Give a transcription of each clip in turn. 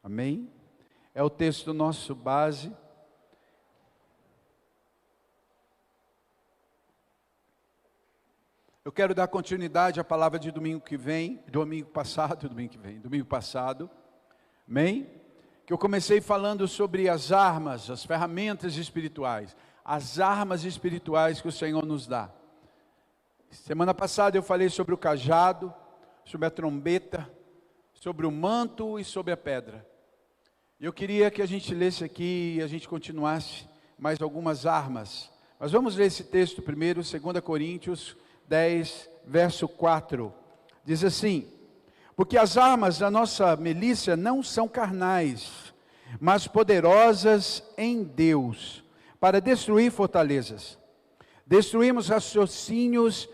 Amém? É o texto nosso base. Eu quero dar continuidade à palavra de domingo passado, amém? Que eu comecei falando sobre as armas, as ferramentas espirituais, as armas espirituais que o Senhor nos dá. Semana passada eu falei sobre o cajado, sobre a trombeta, sobre o manto e sobre a pedra. Eu queria que a gente lesse aqui e a gente continuasse mais algumas armas. Mas vamos ler esse texto primeiro, 2 Coríntios 10, verso 4. Diz assim: porque as armas da nossa milícia não são carnais, mas poderosas em Deus, para destruir fortalezas. Destruímos raciocínios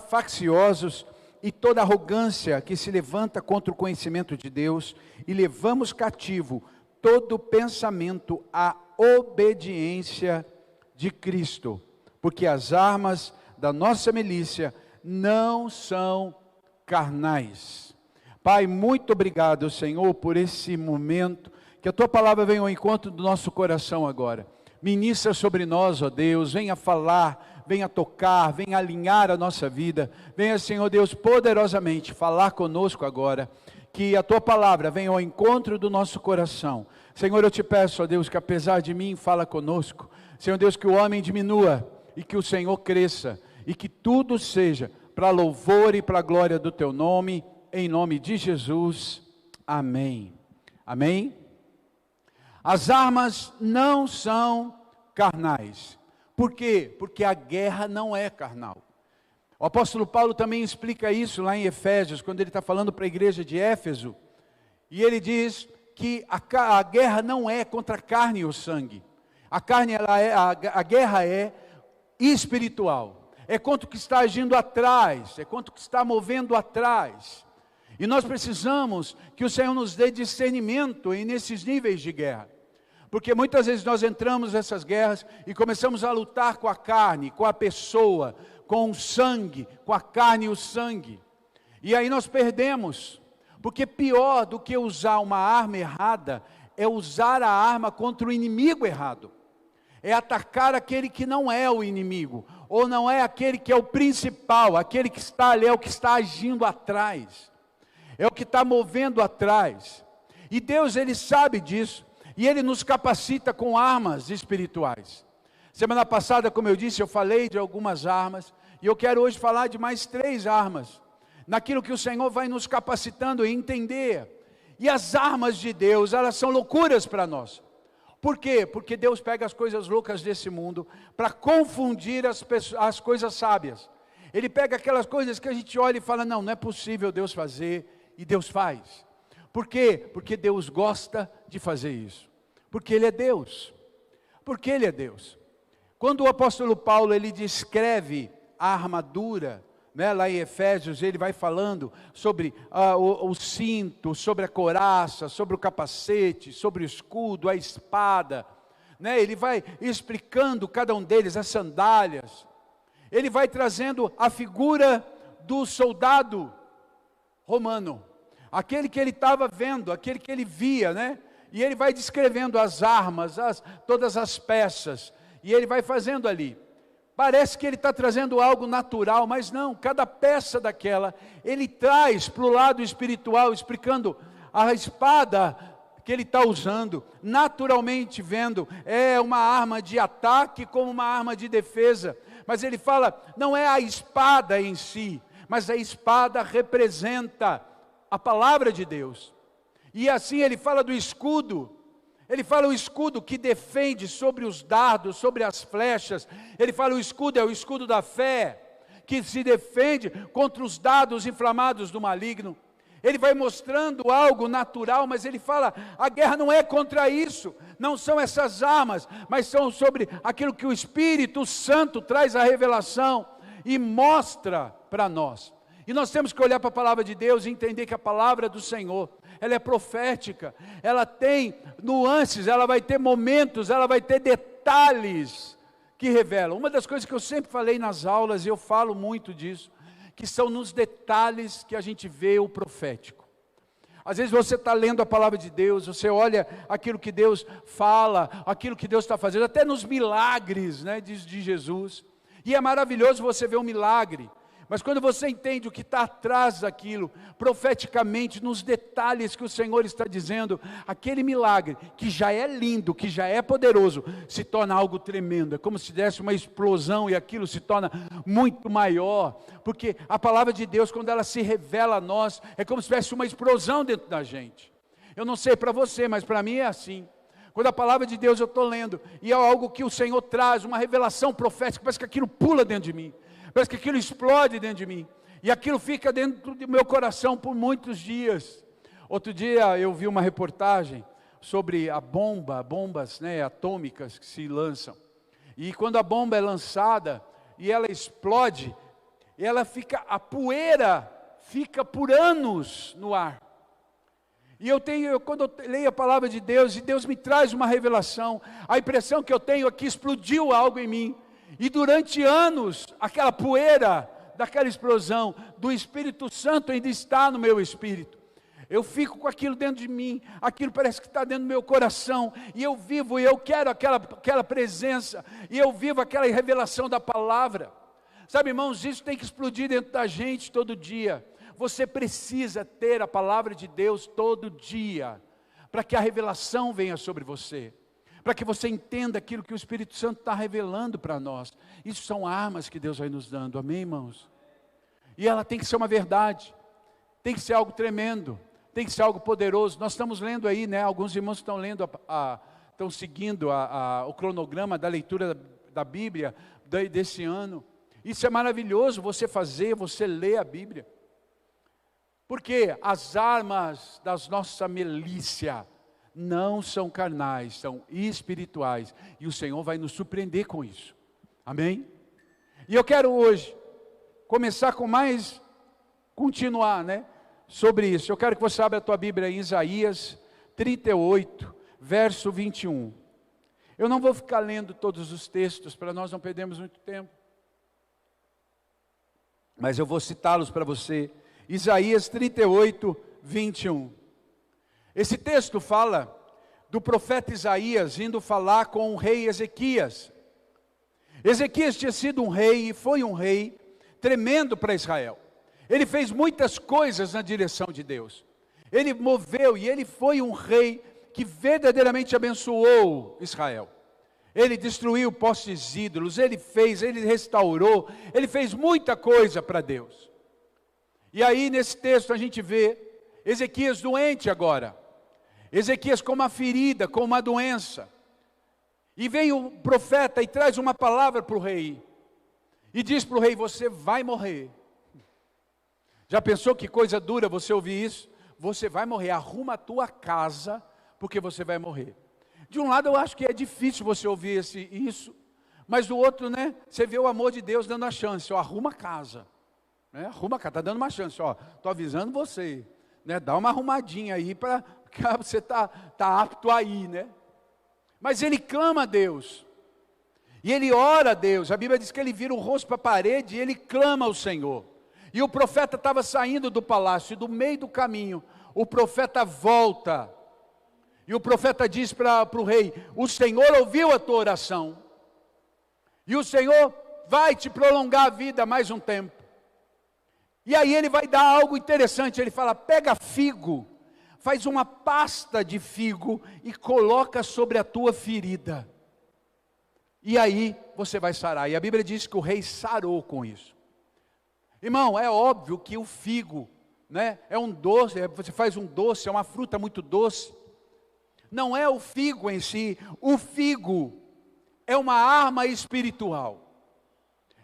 facciosos e toda arrogância que se levanta contra o conhecimento de Deus, e levamos cativo todo pensamento à obediência de Cristo, porque as armas da nossa milícia não são carnais. Pai, muito obrigado, Senhor, por esse momento, que a Tua palavra venha ao encontro do nosso coração agora. Ministra sobre nós, ó Deus, venha falar, venha tocar, venha alinhar a nossa vida. Venha, Senhor Deus, poderosamente falar conosco agora. Que a Tua palavra venha ao encontro do nosso coração. Senhor, eu te peço, ó Deus, que apesar de mim, fala conosco. Senhor Deus, que o homem diminua e que o Senhor cresça. E que tudo seja para louvor e para a glória do Teu nome, em nome de Jesus. Amém. Amém? As armas não são carnais. Por quê? Porque a guerra não é carnal. O apóstolo Paulo também explica isso lá em Efésios, quando ele está falando para a igreja de Éfeso. E ele diz que a guerra não é contra a carne ou sangue. A guerra é espiritual. É contra o que está agindo atrás, é contra o que está movendo atrás. E nós precisamos que o Senhor nos dê discernimento nesses níveis de guerra. Porque muitas vezes nós entramos nessas guerras e começamos a lutar com a carne, com a pessoa, com o sangue, com a carne e o sangue. E aí nós perdemos. Porque pior do que usar uma arma errada é usar a arma contra o inimigo errado. É atacar aquele que não é o inimigo, ou não é aquele que é o principal, aquele que está ali, é o que está agindo atrás, é o que está movendo atrás. E Deus, Ele sabe disso, e Ele nos capacita com armas espirituais. Semana passada, como eu disse, eu falei de algumas armas, e eu quero hoje falar de mais 3 armas, naquilo que o Senhor vai nos capacitando a entender. E as armas de Deus, elas são loucuras para nós. Por quê? Porque Deus pega as coisas loucas desse mundo para confundir as coisas sábias. Ele pega aquelas coisas que a gente olha e fala, não é possível Deus fazer, e Deus faz. Por quê? Porque Deus gosta de fazer isso. Porque Ele é Deus. Porque Ele é Deus. Quando o apóstolo Paulo, ele descreve a armadura, lá em Efésios, ele vai falando sobre o cinto, sobre a couraça, sobre o capacete, sobre o escudo, a espada, ele vai explicando cada um deles, as sandálias, ele vai trazendo a figura do soldado romano, aquele que ele estava vendo, aquele que ele via, e ele vai descrevendo as armas, todas as peças, e ele vai fazendo ali. Parece que ele está trazendo algo natural, mas não, cada peça daquela, ele traz para o lado espiritual, explicando a espada que ele está usando, naturalmente vendo, é uma arma de ataque como uma arma de defesa, mas ele fala, não é a espada em si, mas a espada representa a palavra de Deus, e assim ele fala do escudo. Ele fala o escudo que defende sobre os dardos, sobre as flechas. Ele fala o escudo é o escudo da fé, que se defende contra os dardos inflamados do maligno. Ele vai mostrando algo natural, mas ele fala, a guerra não é contra isso, não são essas armas, mas são sobre aquilo que o Espírito Santo traz a revelação e mostra para nós. E nós temos que olhar para a palavra de Deus e entender que a palavra do Senhor, ela é profética, ela tem nuances, ela vai ter momentos, ela vai ter detalhes que revelam. Uma das coisas que eu sempre falei nas aulas, e eu falo muito disso, que são nos detalhes que a gente vê o profético. Às vezes você está lendo a palavra de Deus, você olha aquilo que Deus fala, aquilo que Deus está fazendo, até nos milagres, né, de Jesus. E é maravilhoso você ver um milagre. Mas quando você entende o que está atrás daquilo, profeticamente, nos detalhes que o Senhor está dizendo, aquele milagre, que já é lindo, que já é poderoso, se torna algo tremendo. É como se desse uma explosão e aquilo se torna muito maior. Porque a palavra de Deus, quando ela se revela a nós, é como se tivesse uma explosão dentro da gente. Eu não sei para você, mas para mim é assim. Quando a palavra de Deus eu estou lendo, e é algo que o Senhor traz, uma revelação profética, parece que aquilo pula dentro de mim. Parece que aquilo explode dentro de mim. E aquilo fica dentro do meu coração por muitos dias. Outro dia eu vi uma reportagem sobre bombas, né, atômicas que se lançam. E quando a bomba é lançada e ela explode, a poeira fica por anos no ar. E quando eu leio a palavra de Deus, e Deus me traz uma revelação, a impressão que eu tenho é que explodiu algo em mim. E durante anos, aquela poeira daquela explosão do Espírito Santo ainda está no meu espírito. Eu fico com aquilo dentro de mim, aquilo parece que está dentro do meu coração, e eu vivo, e eu quero aquela presença, e eu vivo aquela revelação da palavra. Sabe, irmãos, isso tem que explodir dentro da gente todo dia. Você precisa ter a palavra de Deus todo dia, para que a revelação venha sobre você. Para que você entenda aquilo que o Espírito Santo está revelando para nós. Isso são armas que Deus vai nos dando, amém, irmãos? E ela tem que ser uma verdade, tem que ser algo tremendo, tem que ser algo poderoso. Nós estamos lendo aí, né? Alguns irmãos estão lendo, estão seguindo o cronograma da leitura da Bíblia desse ano. Isso é maravilhoso, você ler a Bíblia. Porque as armas das nossa milícia não são carnais, são espirituais. E o Senhor vai nos surpreender com isso. Amém? E eu quero hoje começar continuar, né? Sobre isso. Eu quero que você abra a tua Bíblia em Isaías 38, verso 21. Eu não vou ficar lendo todos os textos, para nós não perdermos muito tempo. Mas eu vou citá-los para você. Isaías 38, 21. Esse texto fala do profeta Isaías indo falar com o rei Ezequias. Ezequias tinha sido um rei e foi um rei tremendo para Israel. Ele fez muitas coisas na direção de Deus. Ele moveu e ele foi um rei que verdadeiramente abençoou Israel. Ele destruiu postes ídolos, ele restaurou, ele fez muita coisa para Deus. E aí nesse texto a gente vê Ezequias doente agora. Ezequias com uma ferida, com uma doença. E vem o profeta e traz uma palavra para o rei. E diz para o rei, você vai morrer. Já pensou que coisa dura você ouvir isso? Você vai morrer, arruma a tua casa, porque você vai morrer. De um lado eu acho que é difícil você ouvir isso, mas do outro, né, você vê o amor de Deus dando a chance, ó, arruma a casa. Né, arruma a casa, está dando uma chance, ó, estou avisando você. Né, dá uma arrumadinha aí, para você tá apto aí, né? Mas ele clama a Deus. E ele ora a Deus. A Bíblia diz que ele vira o rosto para a parede e ele clama ao Senhor. E o profeta estava saindo do palácio, e do meio do caminho, o profeta volta. E o profeta diz para o rei, o Senhor ouviu a tua oração. E o Senhor vai te prolongar a vida mais um tempo. E aí ele vai dar algo interessante, ele fala, pega figo, faz uma pasta de figo e coloca sobre a tua ferida. E aí você vai sarar. E a Bíblia diz que o rei sarou com isso. Irmão, é óbvio que o figo, né, é um doce, você faz um doce, é uma fruta muito doce. Não é o figo em si, o figo é uma arma espiritual.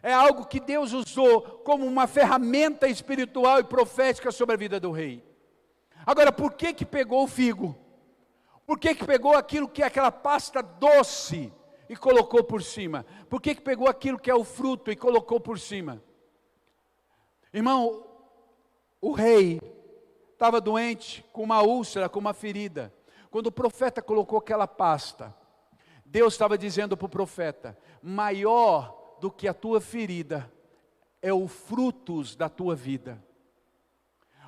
É algo que Deus usou como uma ferramenta espiritual e profética sobre a vida do rei. Agora, por que pegou o figo? Por que pegou aquilo que é aquela pasta doce e colocou por cima? Por que pegou aquilo que é o fruto e colocou por cima? Irmão, o rei estava doente, com uma úlcera, com uma ferida. Quando o profeta colocou aquela pasta, Deus estava dizendo para o profeta, maior do que a tua ferida, é o frutos da tua vida.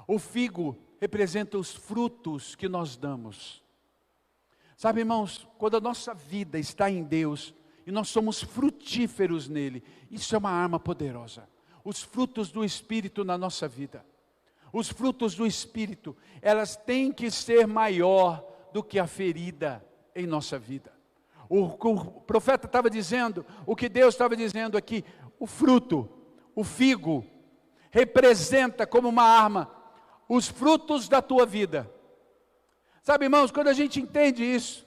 O figo representa os frutos que nós damos. Sabe, irmãos, quando a nossa vida está em Deus, e nós somos frutíferos nele, isso é uma arma poderosa. Os frutos do Espírito na nossa vida. Os frutos do Espírito, elas têm que ser maior do que a ferida em nossa vida. O profeta estava dizendo, o que Deus estava dizendo aqui, o fruto, o figo, representa como uma arma os frutos da tua vida. Sabe, irmãos, quando a gente entende isso,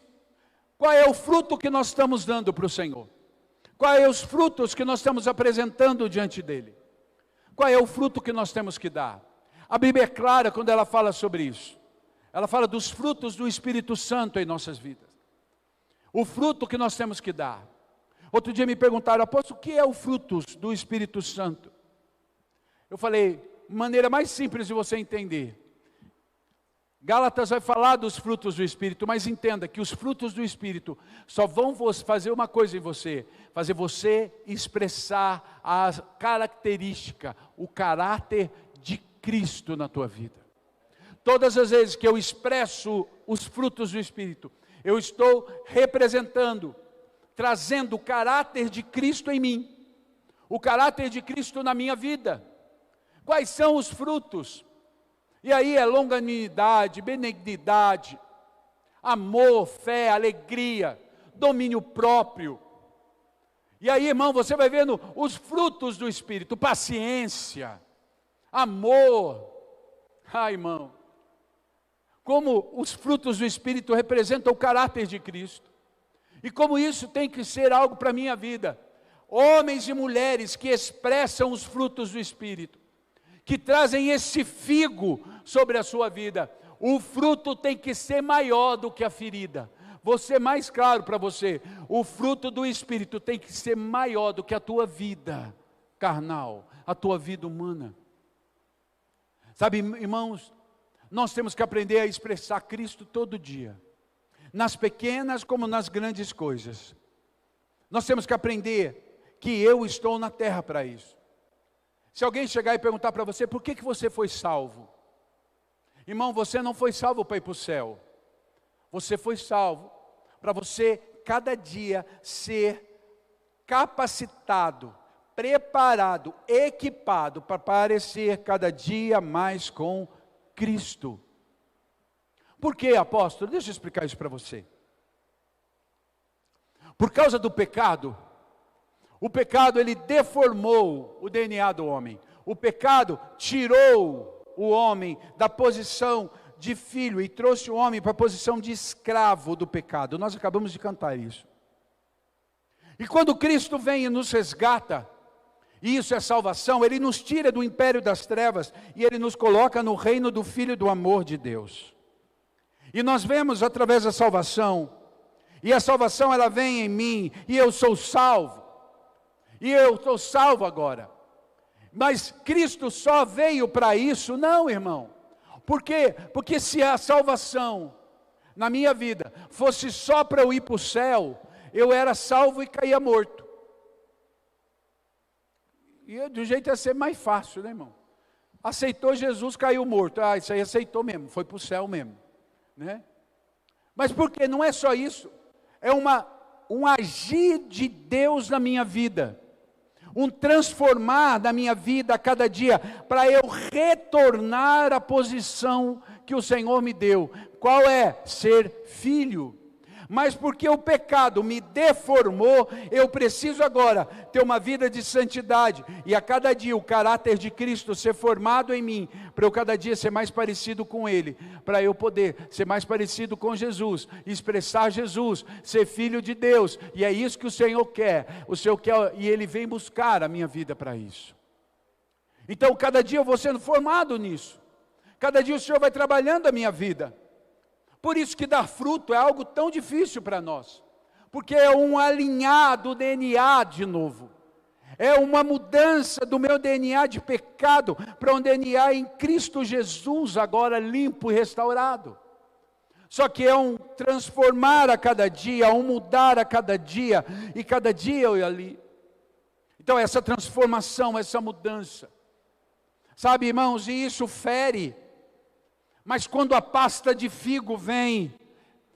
qual é o fruto que nós estamos dando para o Senhor? Quais são os frutos que nós estamos apresentando diante dEle? Qual é o fruto que nós temos que dar? A Bíblia é clara quando ela fala sobre isso. Ela fala dos frutos do Espírito Santo em nossas vidas. O fruto que nós temos que dar. Outro dia me perguntaram, apóstolo, o que é o fruto do Espírito Santo? Eu falei, maneira mais simples de você entender. Gálatas vai falar dos frutos do Espírito, mas entenda que os frutos do Espírito só vão fazer uma coisa em você, fazer você expressar a característica, o caráter de Cristo na tua vida. Todas as vezes que eu expresso os frutos do Espírito, eu estou representando, trazendo o caráter de Cristo em mim, o caráter de Cristo na minha vida. Quais são os frutos? E aí é longanimidade, benignidade, amor, fé, alegria, domínio próprio. E aí, irmão, você vai vendo os frutos do Espírito, paciência, amor. Irmão, como os frutos do Espírito representam o caráter de Cristo. E como isso tem que ser algo para a minha vida. Homens e mulheres que expressam os frutos do Espírito, que trazem esse figo sobre a sua vida. O fruto tem que ser maior do que a ferida. Vou ser mais claro para você, o fruto do Espírito tem que ser maior do que a tua vida carnal, a tua vida humana. Sabe, irmãos, nós temos que aprender a expressar Cristo todo dia, nas pequenas como nas grandes coisas. Nós temos que aprender que eu estou na terra para isso. Se alguém chegar e perguntar para você, por que você foi salvo? Irmão, você não foi salvo para ir para o céu. Você foi salvo para você, cada dia, ser capacitado, preparado, equipado, para parecer cada dia mais com Cristo. Por quê, apóstolo? Deixa eu explicar isso para você. Por causa do pecado, o pecado ele deformou o DNA do homem. O pecado tirou o homem da posição de filho e trouxe o homem para a posição de escravo do pecado. Nós acabamos de cantar isso. E quando Cristo vem e nos resgata, e isso é salvação, Ele nos tira do império das trevas e Ele nos coloca no reino do Filho do amor de Deus. E nós vemos através da salvação, e a salvação ela vem em mim, e eu sou salvo. E eu estou salvo agora. Mas Cristo só veio para isso? Não, irmão. Por quê? Porque se a salvação na minha vida fosse só para eu ir para o céu, eu era salvo e caía morto. E de um jeito ia ser mais fácil, né, irmão? Aceitou Jesus, caiu morto. Isso aí aceitou mesmo, foi para o céu mesmo, né? Mas por quê? Não é só isso. É um agir de Deus na minha vida. Um transformar da minha vida a cada dia, para eu retornar à posição que o Senhor me deu. Qual é? Ser filho. Mas porque o pecado me deformou, eu preciso agora ter uma vida de santidade, e a cada dia o caráter de Cristo ser formado em mim, para eu cada dia ser mais parecido com Ele, para eu poder ser mais parecido com Jesus, expressar Jesus, ser filho de Deus, e é isso que o Senhor quer, e Ele vem buscar a minha vida para isso. Então cada dia eu vou sendo formado nisso, cada dia o Senhor vai trabalhando a minha vida. Por isso que dar fruto é algo tão difícil para nós, porque é um alinhar do DNA de novo, é uma mudança do meu DNA de pecado, para um DNA em Cristo Jesus, agora limpo e restaurado. Só que é um transformar a cada dia, um mudar a cada dia, e cada dia eu ia ali. Então essa transformação, essa mudança, sabe, irmãos, e isso fere, Mas quando a pasta de figo vem,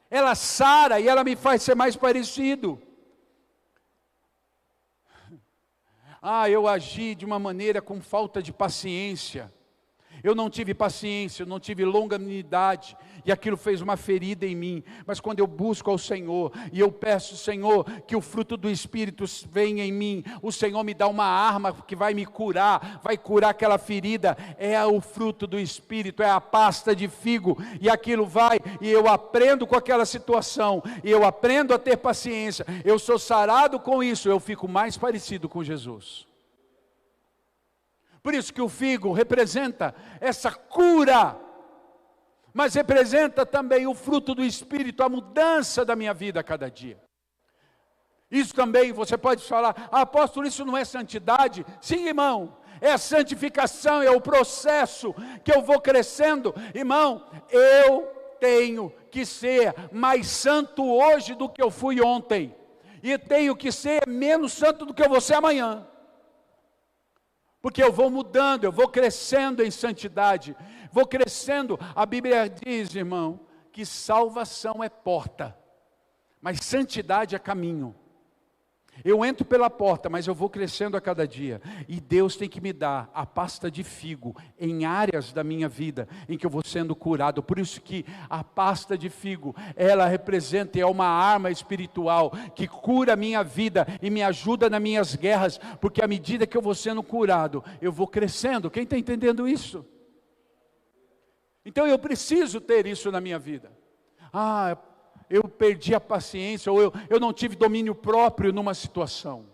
ela sara e ela me faz ser mais parecido. Eu agi de uma maneira com falta de paciência. Eu não tive paciência, eu não tive longanimidade, e aquilo fez uma ferida em mim. Mas quando eu busco ao Senhor, e eu peço, Senhor, que o fruto do Espírito venha em mim, o Senhor me dá uma arma que vai me curar, vai curar aquela ferida. É o fruto do Espírito, é a pasta de figo, e aquilo vai, e eu aprendo com aquela situação, e eu aprendo a ter paciência, eu sou sarado com isso, eu fico mais parecido com Jesus. Por isso que o figo representa essa cura, mas representa também o fruto do Espírito, a mudança da minha vida a cada dia. Isso também, você pode falar, apóstolo, isso não é santidade? Sim, irmão, é a santificação, é o processo que eu vou crescendo. Irmão, eu tenho que ser mais santo hoje do que eu fui ontem, e tenho que ser menos santo do que eu vou ser amanhã. Porque eu vou mudando, eu vou crescendo em santidade, vou crescendo. A Bíblia diz, irmão, que salvação é porta, mas santidade é caminho. Eu entro pela porta, mas eu vou crescendo a cada dia, e Deus tem que me dar a pasta de figo em áreas da minha vida, em que eu vou sendo curado. Por isso que a pasta de figo, ela representa, é uma arma espiritual, que cura a minha vida, e me ajuda nas minhas guerras, porque à medida que eu vou sendo curado, eu vou crescendo. Quem está entendendo isso? Então eu preciso ter isso na minha vida. Eu perdi a paciência, ou eu não tive domínio próprio numa situação.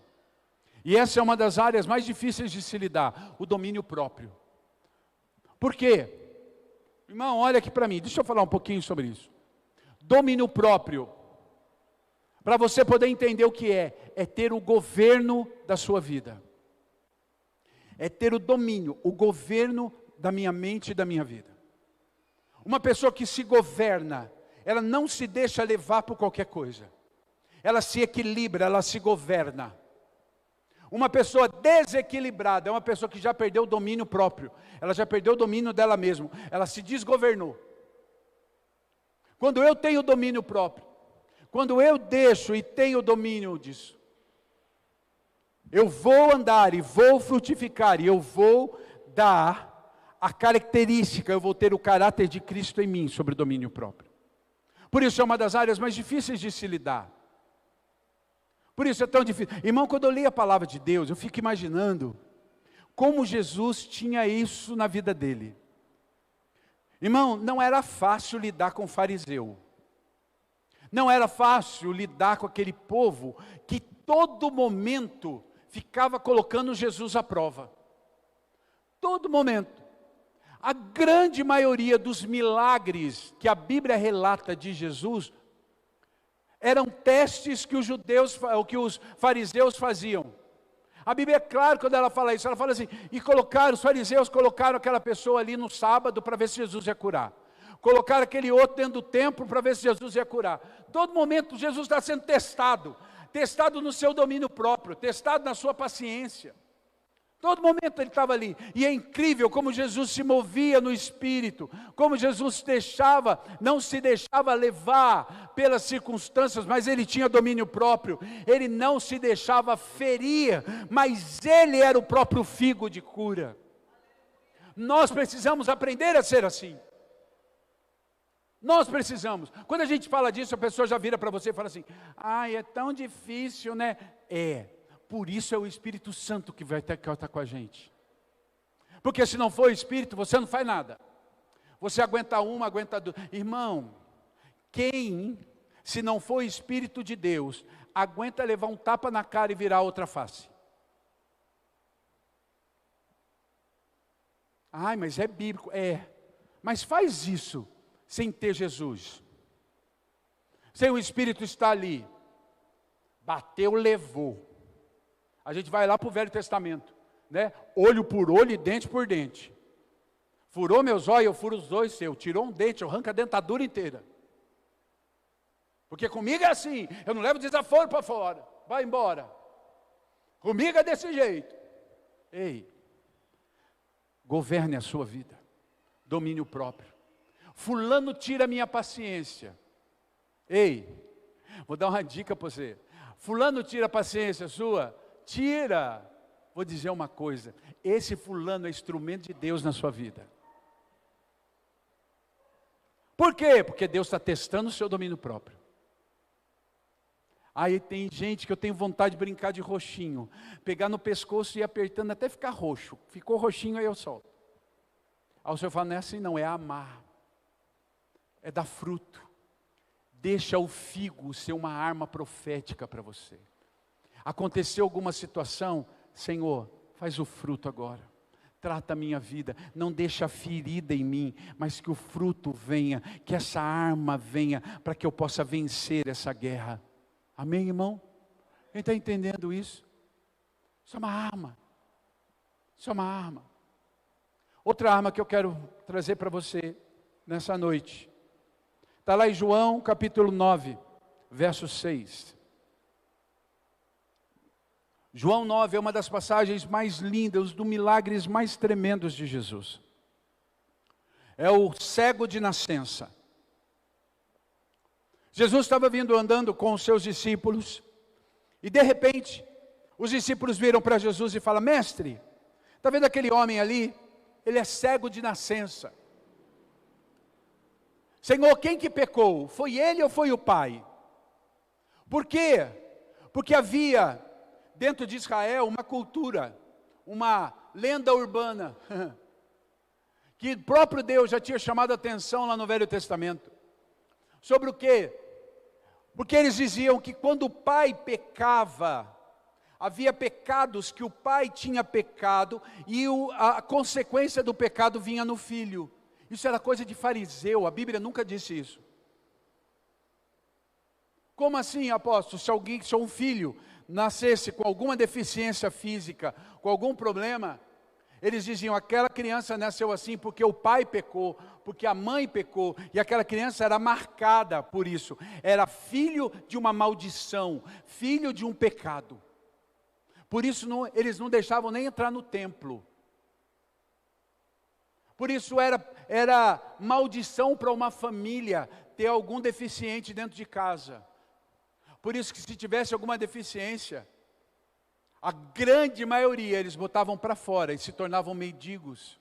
E essa é uma das áreas mais difíceis de se lidar, o domínio próprio. Por quê? Irmão, olha aqui para mim, deixa eu falar um pouquinho sobre isso. Domínio próprio, para você poder entender o que é ter o governo da sua vida. É ter o domínio, o governo da minha mente e da minha vida. Uma pessoa que se governa, ela não se deixa levar por qualquer coisa. Ela se equilibra, ela se governa. Uma pessoa desequilibrada é uma pessoa que já perdeu o domínio próprio. Ela já perdeu o domínio dela mesma. Ela se desgovernou. Quando eu tenho domínio próprio, quando eu deixo e tenho domínio disso, eu vou andar e vou frutificar, e eu vou dar a característica, eu vou ter o caráter de Cristo em mim sobre o domínio próprio. Por isso é uma das áreas mais difíceis de se lidar. Por isso é tão difícil. Irmão, quando eu leio a palavra de Deus, eu fico imaginando como Jesus tinha isso na vida dele. Irmão, não era fácil lidar com o fariseu. Não era fácil lidar com aquele povo que todo momento ficava colocando Jesus à prova. Todo momento. A grande maioria dos milagres que a Bíblia relata de Jesus eram testes que os fariseus faziam. A Bíblia é clara quando ela fala isso, ela fala assim, os fariseus colocaram aquela pessoa ali no sábado para ver se Jesus ia curar. Colocaram aquele outro dentro do templo para ver se Jesus ia curar. Todo momento Jesus está sendo testado no seu domínio próprio, testado na sua paciência. Todo momento ele estava ali, e é incrível como Jesus se movia no Espírito, como Jesus não se deixava levar pelas circunstâncias, mas ele tinha domínio próprio, ele não se deixava ferir, mas ele era o próprio figo de cura. Nós precisamos aprender a ser assim. Nós precisamos. Quando a gente fala disso, a pessoa já vira para você e fala assim, é tão difícil, né? Por isso é o Espírito Santo que vai estar com a gente. Porque se não for o Espírito, você não faz nada. Você aguenta uma, aguenta duas. Irmão, quem, se não for o Espírito de Deus, aguenta levar um tapa na cara e virar outra face? Mas é bíblico. Mas faz isso sem ter Jesus. Sem o Espírito estar ali. Bateu, levou. A gente vai lá para o Velho Testamento, né? Olho por olho e dente por dente. Furou meus olhos, eu furo os dois seus. Tirou um dente, eu arranco a dentadura inteira. Porque comigo é assim, eu não levo desaforo para fora. Vai embora. Comigo é desse jeito. Ei, governe a sua vida. Domínio próprio. Fulano tira a minha paciência. Ei, vou dar uma dica para você. Fulano tira a paciência sua? Tira. Vou dizer uma coisa, esse fulano é instrumento de Deus na sua vida. Por quê? Porque Deus está testando o seu domínio próprio. Aí tem gente que eu tenho vontade de brincar de roxinho, pegar no pescoço e ir apertando até ficar roxo. Ficou roxinho, aí eu solto. Aí o Senhor fala, não é assim não, é amar. É dar fruto. Deixa o figo ser uma arma profética para você. Aconteceu alguma situação, Senhor, faz o fruto agora. Trata a minha vida, não deixa a ferida em mim, mas que o fruto venha, que essa arma venha, para que eu possa vencer essa guerra. Amém, irmão? Quem está entendendo isso? Isso é uma arma. Isso é uma arma. Outra arma que eu quero trazer para você nessa noite. Está lá em João capítulo 9, verso 6. João 9 é uma das passagens mais lindas, dos milagres mais tremendos de Jesus. É o cego de nascença. Jesus estava vindo andando com os seus discípulos, e de repente, os discípulos viram para Jesus e falam, mestre, está vendo aquele homem ali? Ele é cego de nascença. Senhor, quem que pecou? Foi ele ou foi o pai? Por quê? Porque havia dentro de Israel uma cultura, uma lenda urbana, que o próprio Deus já tinha chamado a atenção lá no Velho Testamento. Sobre o quê? Porque eles diziam que quando o pai pecava, havia pecados que o pai tinha pecado, e a consequência do pecado vinha no filho. Isso era coisa de fariseu, a Bíblia nunca disse isso. Como assim, apóstolo? Se um filho nascesse com alguma deficiência física, com algum problema, eles diziam, aquela criança nasceu assim porque o pai pecou, porque a mãe pecou, e aquela criança era marcada por isso, era filho de uma maldição, filho de um pecado. Por isso eles não deixavam nem entrar no templo. Por isso era maldição para uma família ter algum deficiente dentro de casa. Por isso que se tivesse alguma deficiência, a grande maioria eles botavam para fora e se tornavam mendigos.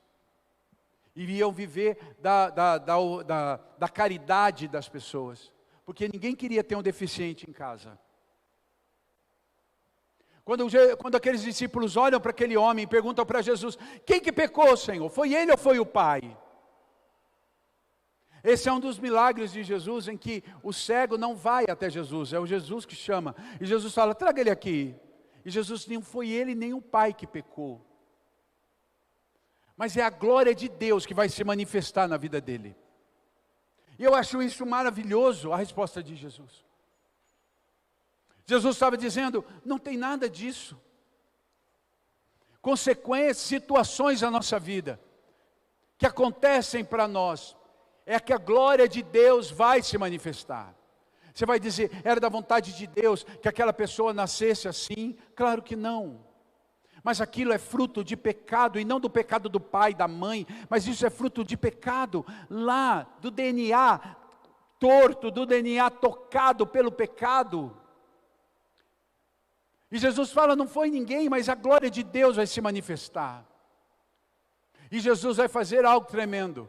Iriam viver da caridade das pessoas. Porque ninguém queria ter um deficiente em casa. Quando aqueles discípulos olham para aquele homem e perguntam para Jesus, quem que pecou, Senhor? Foi ele ou foi o pai? Esse é um dos milagres de Jesus, em que o cego não vai até Jesus, é o Jesus que chama. E Jesus fala, traga ele aqui. E Jesus, não foi ele nem o pai que pecou. Mas é a glória de Deus que vai se manifestar na vida dele. E eu acho isso maravilhoso, a resposta de Jesus. Jesus estava dizendo, não tem nada disso. Consequências, situações da nossa vida, que acontecem para nós, é que a glória de Deus vai se manifestar. Você vai dizer, era da vontade de Deus que aquela pessoa nascesse assim? Claro que não. Mas aquilo é fruto de pecado, e não do pecado do pai, da mãe, mas isso é fruto de pecado lá, do DNA torto, do DNA tocado pelo pecado. E Jesus fala, não foi ninguém, mas a glória de Deus vai se manifestar. E Jesus vai fazer algo tremendo.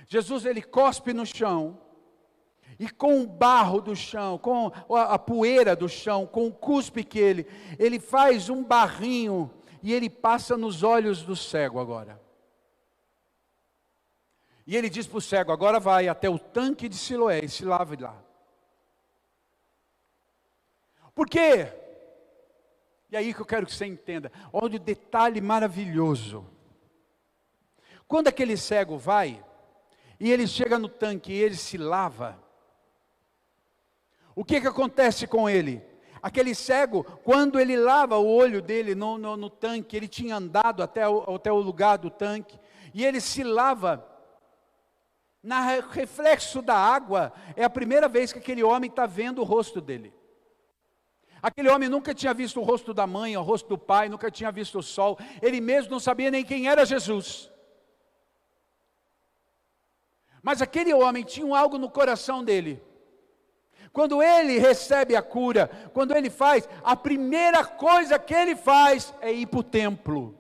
Jesus, ele cospe no chão, e com o barro do chão, com a poeira do chão, com o cuspe que ele faz um barrinho, e ele passa nos olhos do cego agora. E ele diz para o cego, agora vai até o tanque de Siloé e se lave lá. Por quê? E aí que eu quero que você entenda, olha o detalhe maravilhoso. Quando aquele cego vai, e ele chega no tanque e ele se lava, o que acontece com ele? Aquele cego, quando ele lava o olho dele no tanque, ele tinha andado até o lugar do tanque, e ele se lava, no reflexo da água, é a primeira vez que aquele homem está vendo o rosto dele. Aquele homem nunca tinha visto o rosto da mãe, o rosto do pai, nunca tinha visto o sol, ele mesmo não sabia nem quem era Jesus. Mas aquele homem tinha algo no coração dele. Quando ele recebe a cura, quando ele faz, a primeira coisa que ele faz é ir para o templo.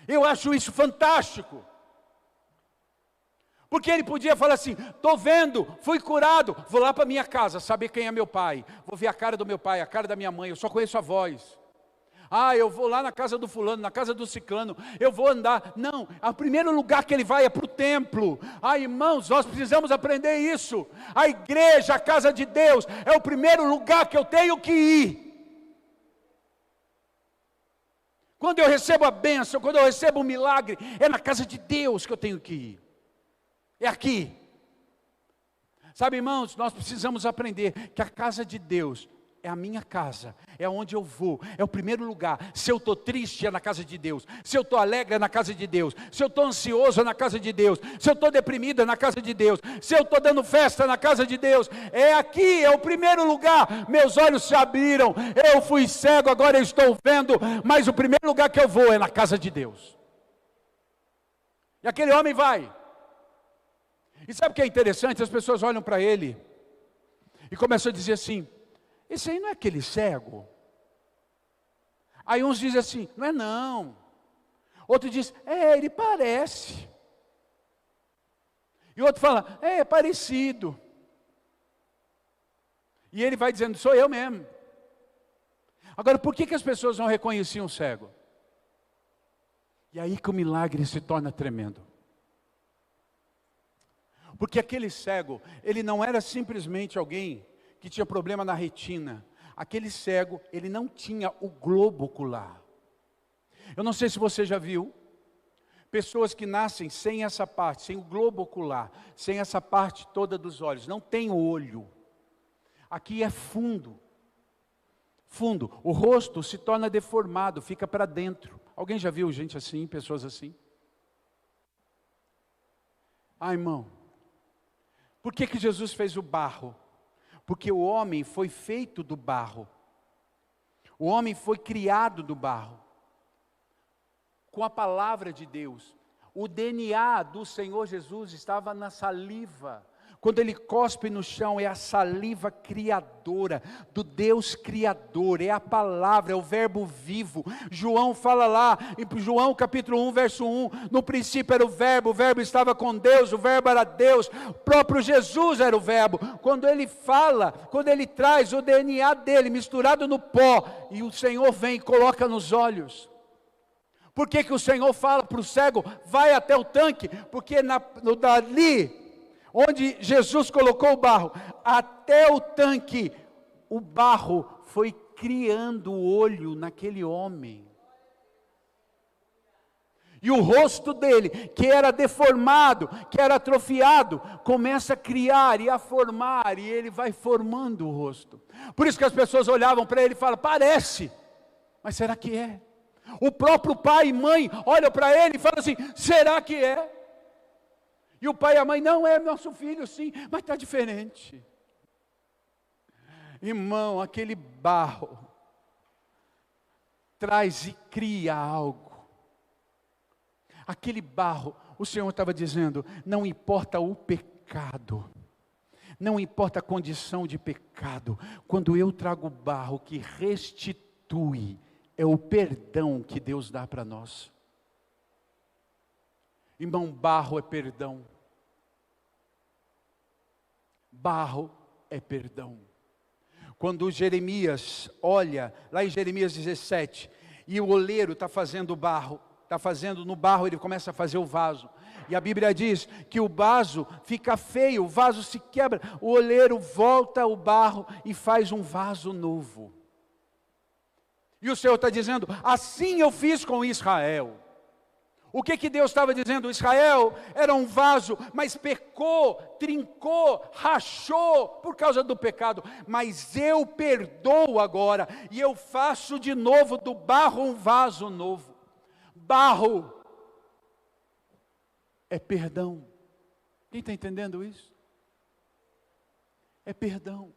Eu acho isso fantástico. Porque ele podia falar assim: estou vendo, fui curado, vou lá para minha casa, saber quem é meu pai. Vou ver a cara do meu pai, a cara da minha mãe, eu só conheço a voz. Eu vou lá na casa do fulano, na casa do ciclano, eu vou andar. Não, o primeiro lugar que ele vai é para o templo. Irmãos, nós precisamos aprender isso. A igreja, a casa de Deus, é o primeiro lugar que eu tenho que ir. Quando eu recebo a bênção, quando eu recebo o milagre, é na casa de Deus que eu tenho que ir. É aqui. Sabe, irmãos, nós precisamos aprender que a casa de Deus é a minha casa, é onde eu vou, é o primeiro lugar. Se eu estou triste, é na casa de Deus. Se eu estou alegre, é na casa de Deus. Se eu estou ansioso, é na casa de Deus. Se eu estou deprimido, é na casa de Deus. Se eu estou dando festa, é na casa de Deus. É aqui, é o primeiro lugar. Meus olhos se abriram, eu fui cego, agora eu estou vendo. Mas o primeiro lugar que eu vou é na casa de Deus. E aquele homem vai. E sabe o que é interessante? As pessoas olham para ele e começam a dizer assim: esse aí não é aquele cego? Aí uns dizem assim: não é não. Outro diz: ele parece. E outro fala: é parecido. E ele vai dizendo: sou eu mesmo. Agora, por que as pessoas não reconheciam o cego? E aí que o milagre se torna tremendo. Porque aquele cego, ele não era simplesmente alguém que tinha problema na retina. Aquele cego, ele não tinha o globo ocular. Eu não sei se você já viu pessoas que nascem sem essa parte, sem o globo ocular, sem essa parte toda dos olhos, não tem olho. Aqui é fundo. Fundo. O rosto se torna deformado, fica para dentro. Alguém já viu gente assim, pessoas assim? Irmão, por que Jesus fez o barro? Porque o homem foi feito do barro. O homem foi criado do barro. Com a palavra de Deus. O DNA do Senhor Jesus estava na saliva. Quando ele cospe no chão, é a saliva criadora, do Deus criador, é a palavra, é o verbo vivo. João fala lá, em João capítulo 1, verso 1, no princípio era o verbo estava com Deus, o verbo era Deus, o próprio Jesus era o verbo. Quando ele fala, quando ele traz o DNA dele misturado no pó, e o Senhor vem e coloca nos olhos. Por que o Senhor fala para o cego, vai até o tanque? Porque dali, onde Jesus colocou o barro, até o tanque, o barro foi criando o olho naquele homem. E o rosto dele, que era deformado, que era atrofiado, começa a criar e a formar, e ele vai formando o rosto. Por isso que as pessoas olhavam para ele e falam, parece, mas será que é? O próprio pai e mãe olham para ele e falam assim, será que é? E o pai e a mãe, não é nosso filho sim, mas está diferente. Irmão, aquele barro traz e cria algo. Aquele barro, o Senhor estava dizendo, não importa o pecado, não importa a condição de pecado, quando eu trago barro que restitui, é o perdão que Deus dá para nós. Irmão, barro é perdão. Barro é perdão. Quando Jeremias olha, lá em Jeremias 17, e o oleiro está fazendo barro, está fazendo no barro, ele começa a fazer o vaso. E a Bíblia diz que o vaso fica feio, o vaso se quebra, o oleiro volta o barro e faz um vaso novo. E o Senhor está dizendo, assim eu fiz com Israel. O que Deus estava dizendo? Israel era um vaso, mas pecou, trincou, rachou por causa do pecado. Mas eu perdoo agora, e eu faço de novo do barro um vaso novo. Barro é perdão. Quem está entendendo isso? É perdão.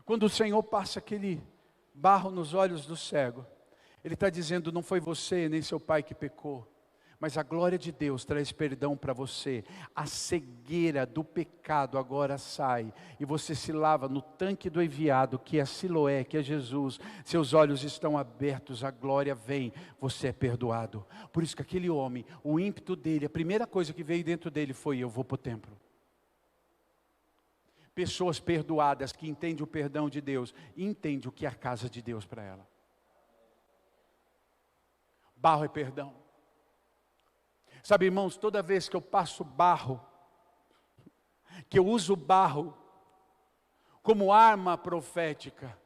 Quando o Senhor passa aquele barro nos olhos do cego, Ele está dizendo, não foi você nem seu pai que pecou, Mas a glória de Deus traz perdão para você. A cegueira do pecado agora sai. E você se lava no tanque do enviado, que é Siloé, que é Jesus. Seus olhos estão abertos, a glória vem. Você é perdoado. Por isso que aquele homem, o ímpeto dele, a primeira coisa que veio dentro dele foi: eu vou para o templo. Pessoas perdoadas que entendem o perdão de Deus, entendem o que é a casa de Deus para ela. Barro é perdão. Sabe, irmãos, toda vez que eu passo barro, que eu uso barro como arma profética,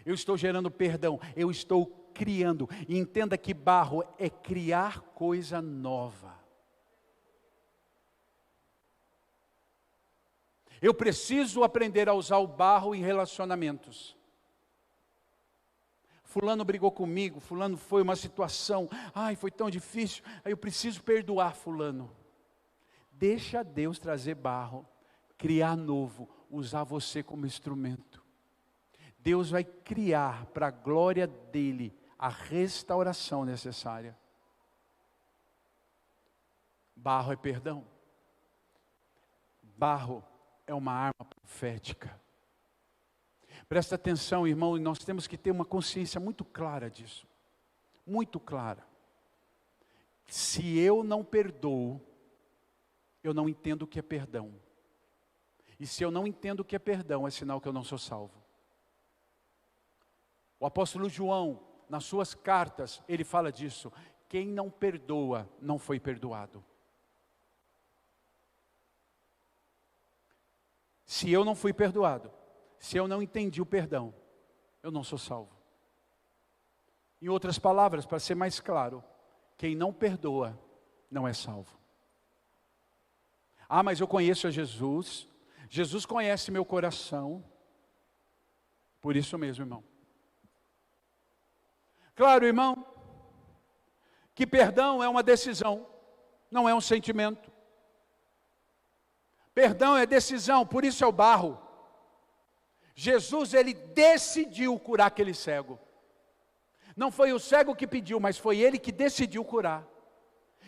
eu estou gerando perdão, eu estou criando. E entenda que barro é criar coisa nova. Eu preciso aprender a usar o barro em relacionamentos. Fulano brigou comigo, fulano foi uma situação, ai, foi tão difícil, aí eu preciso perdoar fulano. Deixa Deus trazer barro, criar novo, usar você como instrumento. Deus vai criar para a glória dele a restauração necessária. Barro é perdão. Barro é uma arma profética. Presta atenção, irmão, e nós temos que ter uma consciência muito clara disso. Muito clara. Se eu não perdoo, eu não entendo o que é perdão. E se eu não entendo o que é perdão, é sinal que eu não sou salvo. O apóstolo João, nas suas cartas, ele fala disso. Quem não perdoa, não foi perdoado. Se eu não fui perdoado, se eu não entendi o perdão, eu não sou salvo. Em outras palavras, para ser mais claro, quem não perdoa, não é salvo. Ah, mas eu conheço a Jesus, Jesus conhece meu coração. Por isso mesmo, irmão. Claro, irmão, que perdão é uma decisão, não é um sentimento. Perdão é decisão, por isso é o barro. Jesus, ele decidiu curar aquele cego. Não foi o cego que pediu, mas foi ele que decidiu curar.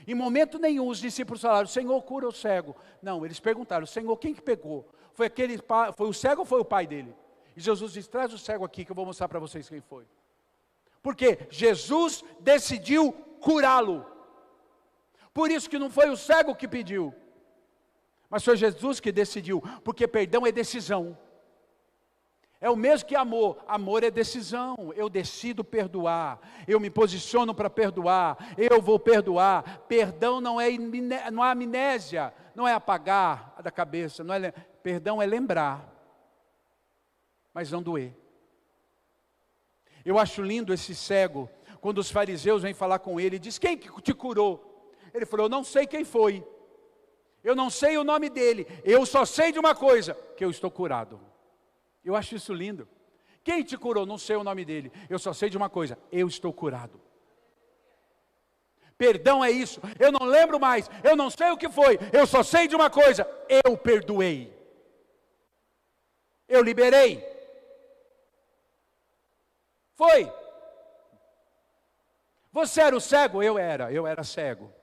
Em momento nenhum os discípulos falaram: Senhor, cura o cego. Não, eles perguntaram: Senhor, quem que pegou? Foi o cego ou foi o pai dele? E Jesus disse: traz o cego aqui que eu vou mostrar para vocês quem foi. Porque Jesus decidiu curá-lo. Por isso que não foi o cego que pediu, mas foi Jesus que decidiu, porque perdão é decisão. É o mesmo que amor. Amor é decisão. Eu decido perdoar. Eu me posiciono para perdoar. Eu vou perdoar. Perdão não é amnésia. Não é apagar da cabeça. Perdão é lembrar. Mas não doer. Eu acho lindo esse cego. Quando os fariseus vêm falar com ele. Diz: quem que te curou? Ele falou: eu não sei quem foi. Eu não sei o nome dele. Eu só sei de uma coisa: que eu estou curado. Eu acho isso lindo. Quem te curou? Não sei o nome dele. Eu só sei de uma coisa: eu estou curado. Perdão é isso. Eu não lembro mais. Eu não sei o que foi. Eu só sei de uma coisa: eu perdoei. Eu liberei. Foi. Você era o cego? Eu era cego.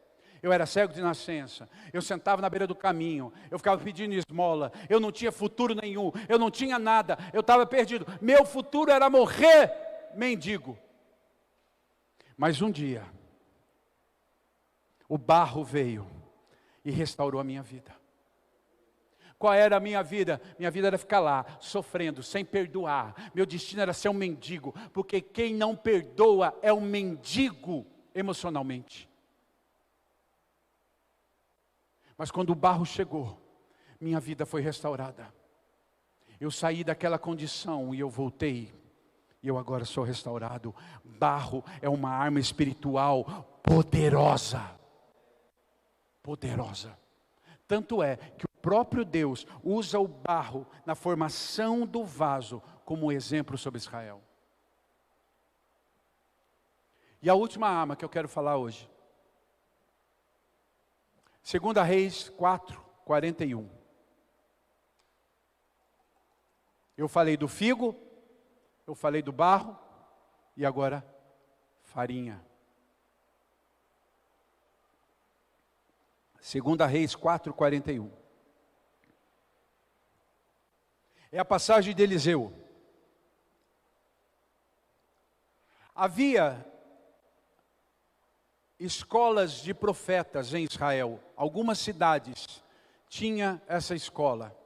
Eu era cego de nascença, eu sentava na beira do caminho, eu ficava pedindo esmola, eu não tinha futuro nenhum, eu não tinha nada, eu estava perdido, meu futuro era morrer mendigo. Mas um dia, o barro veio e restaurou a minha vida. Qual era a minha vida? Minha vida era ficar lá, sofrendo, sem perdoar. Meu destino era ser um mendigo, porque quem não perdoa é um mendigo emocionalmente. Mas quando o barro chegou, minha vida foi restaurada. Eu saí daquela condição e eu voltei. E eu agora sou restaurado. Barro é uma arma espiritual poderosa. Poderosa. Tanto é que o próprio Deus usa o barro na formação do vaso como exemplo sobre Israel. E a última arma que eu quero falar hoje. 2 Reis 4, 41. Eu falei do figo, eu falei do barro, e agora farinha. Segunda Reis 4:41. É a passagem de Eliseu. Havia escolas de profetas em Israel. Algumas cidades tinha essa escola,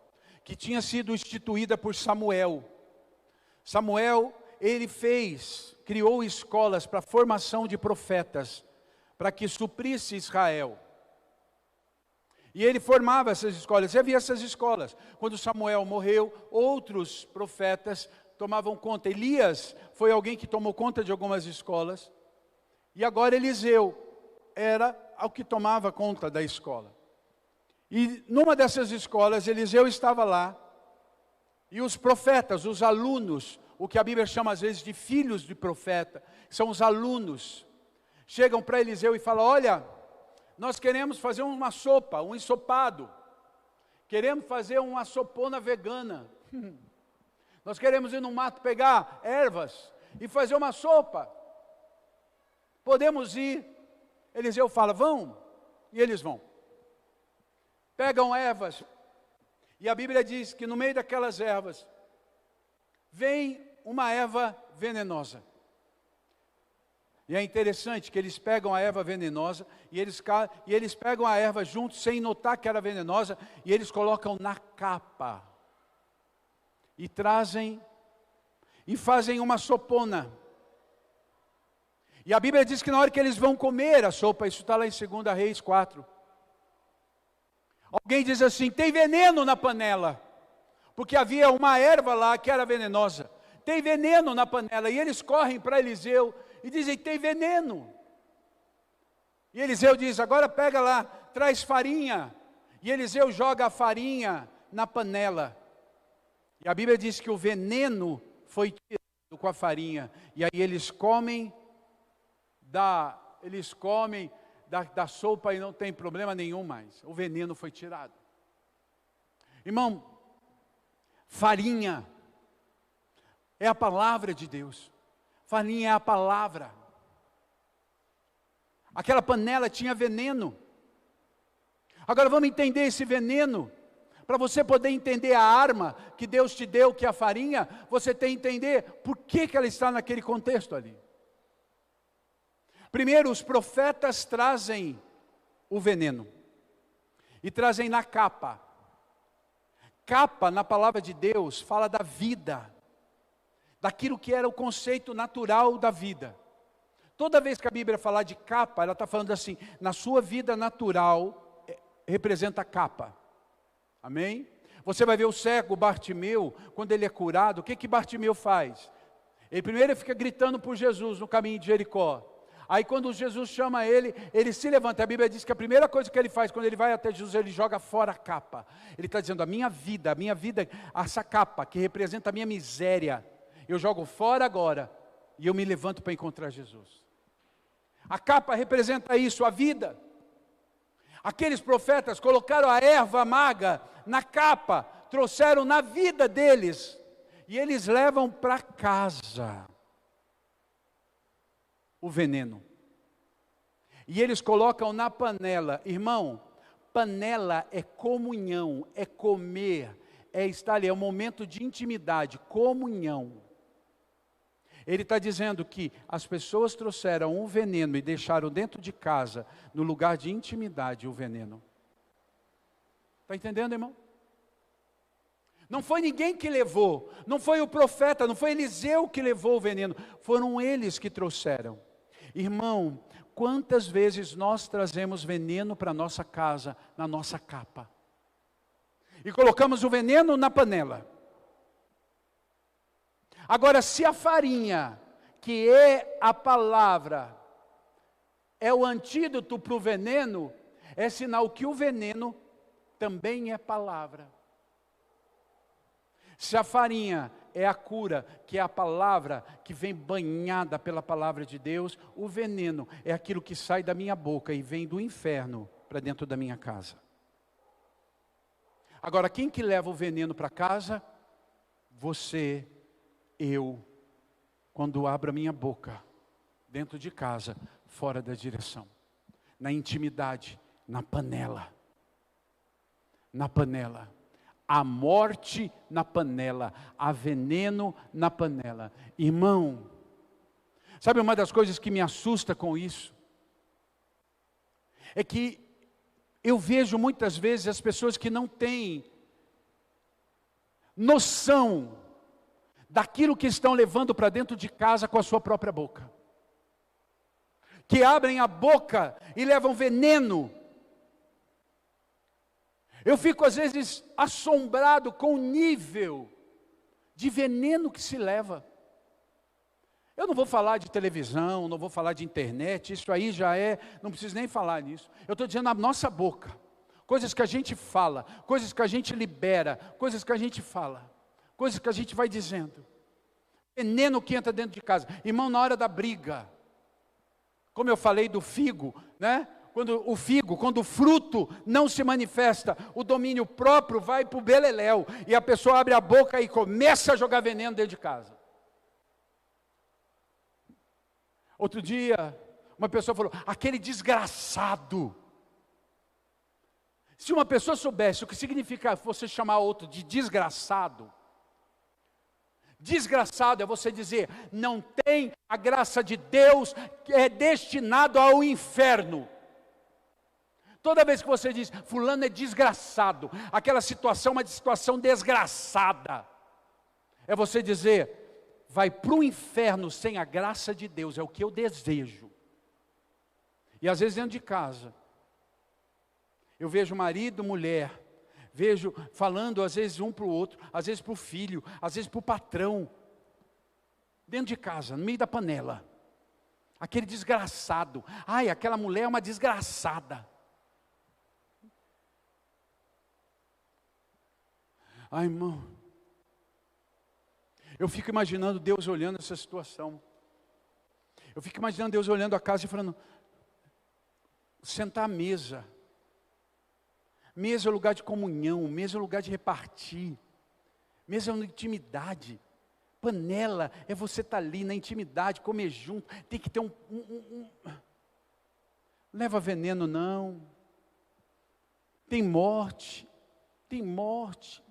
que tinha sido instituída por Samuel. Samuel, ele criou escolas para a formação de profetas, para que suprisse Israel. E ele formava essas escolas, e havia essas escolas. Quando Samuel morreu, outros profetas tomavam conta. Elias foi alguém que tomou conta de algumas escolas, e agora Eliseu era o que tomava conta da escola. E numa dessas escolas, Eliseu estava lá, e os profetas, os alunos, o que a Bíblia chama às vezes de filhos de profeta, são os alunos, chegam para Eliseu e falam: olha, nós queremos fazer uma sopa, um ensopado, queremos fazer uma sopona vegana, nós queremos ir no mato pegar ervas e fazer uma sopa, podemos ir? Eliseu fala: vão, e eles vão. Pegam ervas, e a Bíblia diz que no meio daquelas ervas, vem uma erva venenosa. E é interessante que eles pegam a erva venenosa, e eles pegam a erva junto, sem notar que era venenosa, e eles colocam na capa, e trazem, e fazem uma sopona. E a Bíblia diz que na hora que eles vão comer a sopa, isso está lá em 2 Reis 4, alguém diz assim: tem veneno na panela, porque havia uma erva lá que era venenosa, tem veneno na panela, e eles correm para Eliseu, e dizem: tem veneno. E Eliseu diz: agora pega lá, traz farinha, e Eliseu joga a farinha na panela, e a Bíblia diz que o veneno foi tirado com a farinha, e aí eles comem da sopa e não tem problema nenhum mais, o veneno foi tirado. Irmão, farinha é a palavra de Deus, farinha é a palavra. Aquela panela tinha veneno. Agora vamos entender esse veneno. Para você poder entender a arma que Deus te deu, que é a farinha, você tem que entender por que ela está naquele contexto ali. Primeiro, os profetas trazem o veneno, e trazem na capa. Capa, na palavra de Deus, fala da vida, daquilo que era o conceito natural da vida. Toda vez que a Bíblia falar de capa, ela está falando assim: na sua vida natural, representa capa. Amém? Você vai ver o cego Bartimeu, quando ele é curado, o que Bartimeu faz? Ele fica gritando por Jesus no caminho de Jericó. Aí quando Jesus chama ele, ele se levanta. A Bíblia diz que a primeira coisa que ele faz, quando ele vai até Jesus, ele joga fora a capa. Ele está dizendo: a minha vida, essa capa que representa a minha miséria, eu jogo fora agora, e eu me levanto para encontrar Jesus. A capa representa isso, a vida. Aqueles profetas colocaram a erva amarga na capa, trouxeram na vida deles, e eles levam para casa o veneno, e eles colocam na panela. Irmão, panela é comunhão, é comer, é estar ali, é um momento de intimidade, comunhão. Ele está dizendo que as pessoas trouxeram um veneno e deixaram dentro de casa, no lugar de intimidade, o veneno. Está entendendo, irmão? Não foi ninguém que levou, não foi o profeta, não foi Eliseu que levou o veneno, foram eles que trouxeram. Irmão, quantas vezes nós trazemos veneno para a nossa casa, na nossa capa, e colocamos o veneno na panela. Agora, se a farinha, que é a palavra, é o antídoto para o veneno, é sinal que o veneno também é palavra. Se a farinha é a cura, que é a palavra, que vem banhada pela palavra de Deus, o veneno é aquilo que sai da minha boca e vem do inferno para dentro da minha casa. Agora, quem que leva o veneno para casa? Você, eu, quando abro a minha boca, dentro de casa, fora da direção, na intimidade, na panela. Na panela. Há morte na panela, há veneno na panela. Irmão, sabe uma das coisas que me assusta com isso? É que eu vejo muitas vezes as pessoas que não têm noção daquilo que estão levando para dentro de casa com a sua própria boca. Que abrem a boca e levam veneno. Eu fico às vezes assombrado com o nível de veneno que se leva. Eu não vou falar de televisão, não vou falar de internet, isso aí já é, não preciso nem falar nisso. Eu estou dizendo a nossa boca, coisas que a gente fala, coisas que a gente libera, coisas que a gente fala, coisas que a gente vai dizendo. Veneno que entra dentro de casa. Irmão, na hora da briga, como eu falei do figo, né? Quando o fruto não se manifesta, o domínio próprio vai para o beleléu, e a pessoa abre a boca e começa a jogar veneno dentro de casa. Outro dia, uma pessoa falou, aquele desgraçado. Se uma pessoa soubesse o que significa você chamar outro de desgraçado, desgraçado é você dizer, não tem a graça de Deus, que é destinado ao inferno. Toda vez que você diz, fulano é desgraçado, aquela situação é uma situação desgraçada, é você dizer, vai para o inferno sem a graça de Deus, é o que eu desejo. E às vezes dentro de casa, eu vejo marido, mulher, vejo falando às vezes um para o outro, às vezes para o filho, às vezes para o patrão, dentro de casa, no meio da panela, aquele desgraçado, ai, aquela mulher é uma desgraçada. Ai, irmão, eu fico imaginando Deus olhando essa situação. Eu fico imaginando Deus olhando a casa e falando, sentar à mesa. Mesa é lugar de comunhão, mesa é lugar de repartir. Mesa é uma intimidade. Panela é você estar ali na intimidade, comer junto. Tem que ter Não leva veneno não. Tem morte. Tem morte.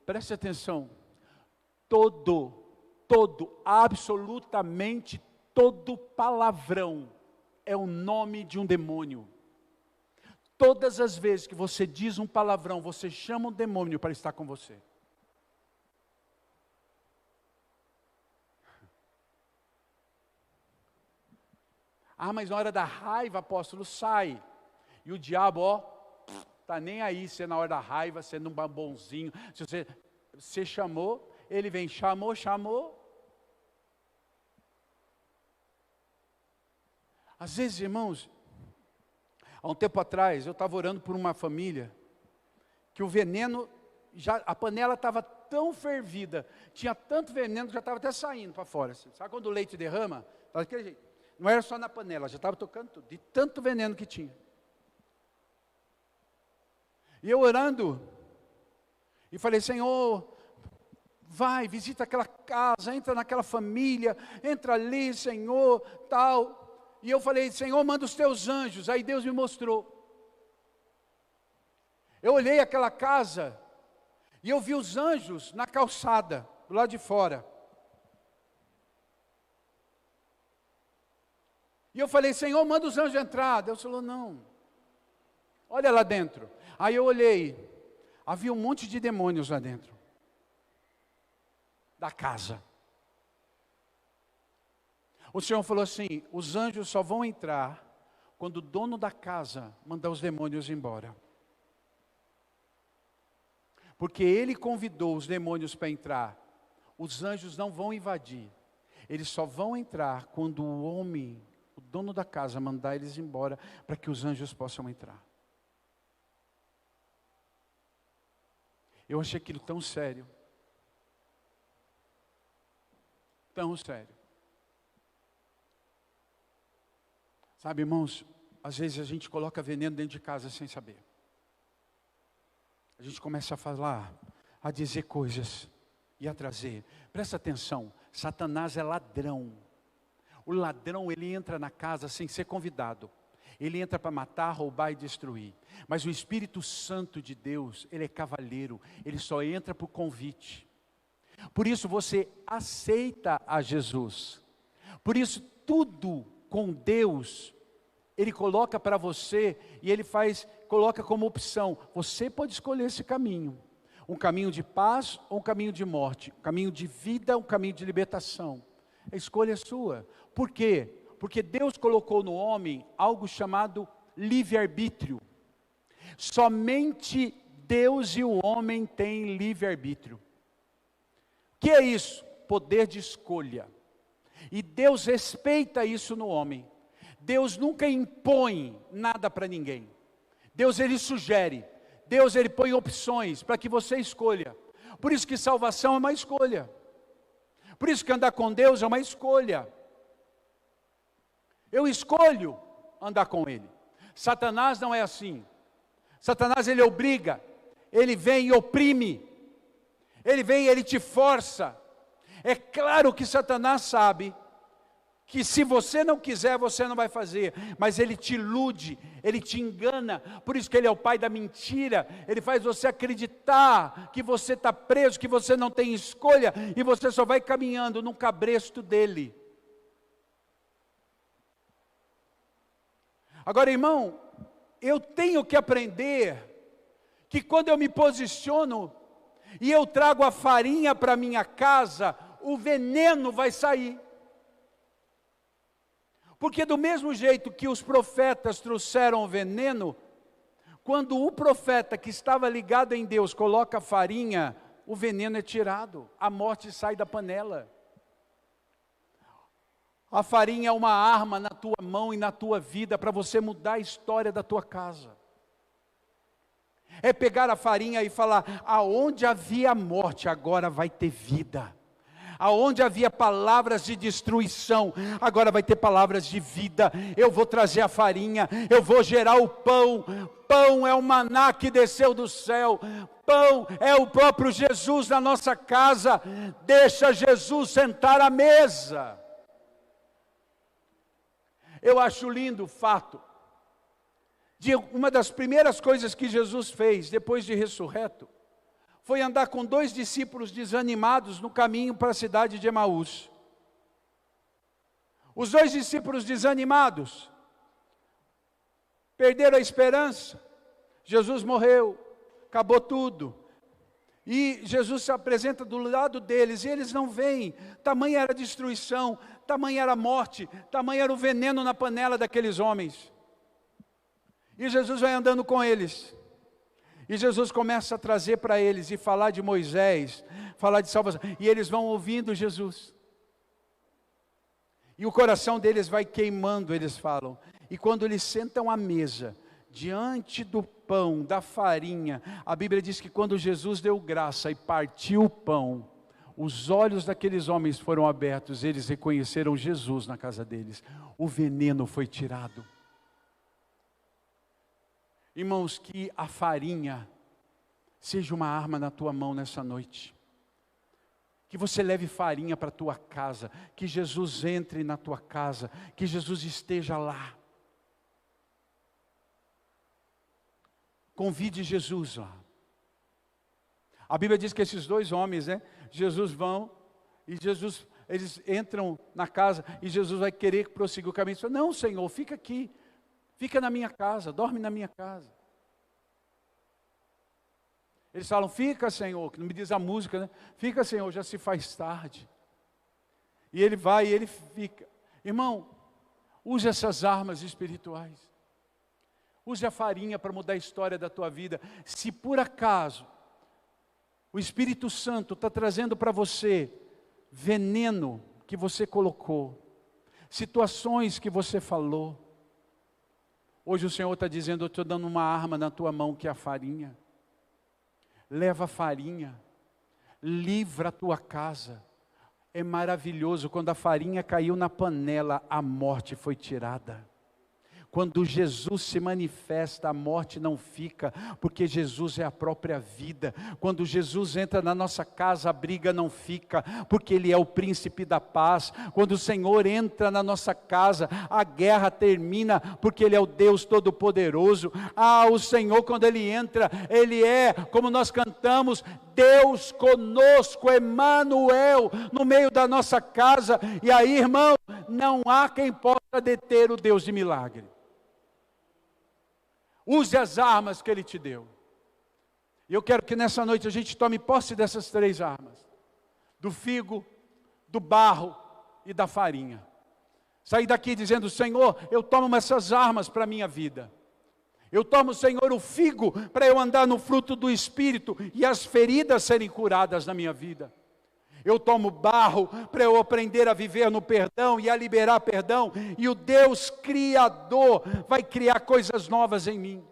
Preste atenção, absolutamente todo palavrão é o nome de um demônio. Todas as vezes que você diz um palavrão, você chama um demônio para estar com você. Ah, mas na hora da raiva, apóstolo, sai. E o diabo, está nem aí, você na hora da raiva, sendo um bonzinho. Se você chamou, ele vem, chamou. Às vezes, irmãos, há um tempo atrás, eu estava orando por uma família, que o veneno, a panela estava tão fervida, tinha tanto veneno que já estava até saindo para fora. Assim. Sabe quando o leite derrama? Estava daquele jeito. Não era só na panela, já estava tocando tudo, de tanto veneno que tinha. E eu orando, e falei, Senhor, vai, visita aquela casa, entra naquela família, entra ali, Senhor, tal. E eu falei, Senhor, manda os teus anjos. Aí Deus me mostrou. Eu olhei aquela casa, e eu vi os anjos na calçada, do lado de fora. E eu falei, Senhor, manda os anjos entrar. Deus falou, não. Olha lá dentro. Aí eu olhei, havia um monte de demônios lá dentro da casa. O Senhor falou assim, os anjos só vão entrar quando o dono da casa mandar os demônios embora. Porque ele convidou os demônios para entrar, os anjos não vão invadir. Eles só vão entrar quando o homem, o dono da casa, mandar eles embora, para que os anjos possam entrar. Eu achei aquilo tão sério. Tão sério. Sabe, irmãos, às vezes a gente coloca veneno dentro de casa sem saber. A gente começa a falar, a dizer coisas e a trazer. Presta atenção, Satanás é ladrão. O ladrão, ele entra na casa sem ser convidado. Ele entra para matar, roubar e destruir. Mas o Espírito Santo de Deus, ele é cavalheiro. Ele só entra por convite. Por isso você aceita a Jesus. Por isso tudo com Deus, Ele coloca para você e Ele coloca como opção. Você pode escolher esse caminho. Um caminho de paz ou um caminho de morte. Um caminho de vida ou um caminho de libertação. A escolha é sua. Por quê? Porque Deus colocou no homem algo chamado livre-arbítrio. Somente Deus e o homem têm livre-arbítrio. O que é isso? Poder de escolha. E Deus respeita isso no homem. Deus nunca impõe nada para ninguém. Deus, Ele sugere. Deus, Ele põe opções para que você escolha. Por isso que salvação é uma escolha. Por isso que andar com Deus é uma escolha. Eu escolho andar com Ele. Satanás não é assim. Satanás, ele obriga. Ele vem e oprime. Ele vem e ele te força. É claro que Satanás sabe que se você não quiser, você não vai fazer, mas ele te ilude, ele te engana, por isso que ele é o pai da mentira. Ele faz você acreditar que você está preso, que você não tem escolha, e você só vai caminhando num cabresto dele. Agora, irmão, eu tenho que aprender que quando eu me posiciono e eu trago a farinha para minha casa, o veneno vai sair. Porque do mesmo jeito que os profetas trouxeram o veneno, quando o profeta que estava ligado em Deus coloca a farinha, o veneno é tirado, a morte sai da panela. A farinha é uma arma na tua mão e na tua vida para você mudar a história da tua casa. É pegar a farinha e falar: aonde havia morte, agora vai ter vida. Aonde havia palavras de destruição, agora vai ter palavras de vida. Eu vou trazer a farinha, eu vou gerar o pão. Pão é o maná que desceu do céu. Pão é o próprio Jesus na nossa casa. Deixa Jesus sentar à mesa. Eu acho lindo o fato de uma das primeiras coisas que Jesus fez depois de ressurreto foi andar com 2 discípulos desanimados no caminho para a cidade de Emaús. Os 2 discípulos desanimados perderam a esperança. Jesus morreu, acabou tudo. E Jesus se apresenta do lado deles e eles não veem. Tamanha era a destruição, tamanha era a morte, tamanho era o veneno na panela daqueles homens. E Jesus vai andando com eles. E Jesus começa a trazer para eles e falar de Moisés, falar de salvação. E eles vão ouvindo Jesus. E o coração deles vai queimando, eles falam. E quando eles sentam à mesa, diante do pão, da farinha, a Bíblia diz que quando Jesus deu graça e partiu o pão, os olhos daqueles homens foram abertos, eles reconheceram Jesus na casa deles. O veneno foi tirado. Irmãos, que a farinha seja uma arma na tua mão nessa noite. Que você leve farinha para a tua casa. Que Jesus entre na tua casa. Que Jesus esteja lá. Convide Jesus lá. A Bíblia diz que esses 2 homens, Jesus vão e eles entram na casa e Jesus vai querer prosseguir o caminho. Ele fala: não, Senhor, fica aqui. Fica na minha casa, dorme na minha casa. Eles falam: fica, Senhor, que não me diz a música, Fica, Senhor, já se faz tarde. E ele vai e ele fica. Irmão, use essas armas espirituais. Use a farinha para mudar a história da tua vida. Se por acaso o Espírito Santo está trazendo para você veneno que você colocou, situações que você falou, hoje o Senhor está dizendo: eu estou dando uma arma na tua mão que é a farinha. Leva a farinha, livra a tua casa. É maravilhoso, quando a farinha caiu na panela, a morte foi tirada. Quando Jesus se manifesta, a morte não fica, porque Jesus é a própria vida. Quando Jesus entra na nossa casa, a briga não fica, porque Ele é o príncipe da paz. Quando o Senhor entra na nossa casa, a guerra termina, porque Ele é o Deus Todo-Poderoso. O Senhor, quando Ele entra, Ele é, como nós cantamos, Deus conosco, Emanuel, no meio da nossa casa. E aí, irmão, não há quem possa deter o Deus de milagre. Use as armas que Ele te deu. E eu quero que nessa noite a gente tome posse dessas 3 armas: do figo, do barro e da farinha. Sair daqui dizendo: Senhor, eu tomo essas armas para a minha vida. Eu tomo, Senhor, o figo para eu andar no fruto do Espírito e as feridas serem curadas na minha vida. Eu tomo barro para eu aprender a viver no perdão e a liberar perdão, e o Deus Criador vai criar coisas novas em mim.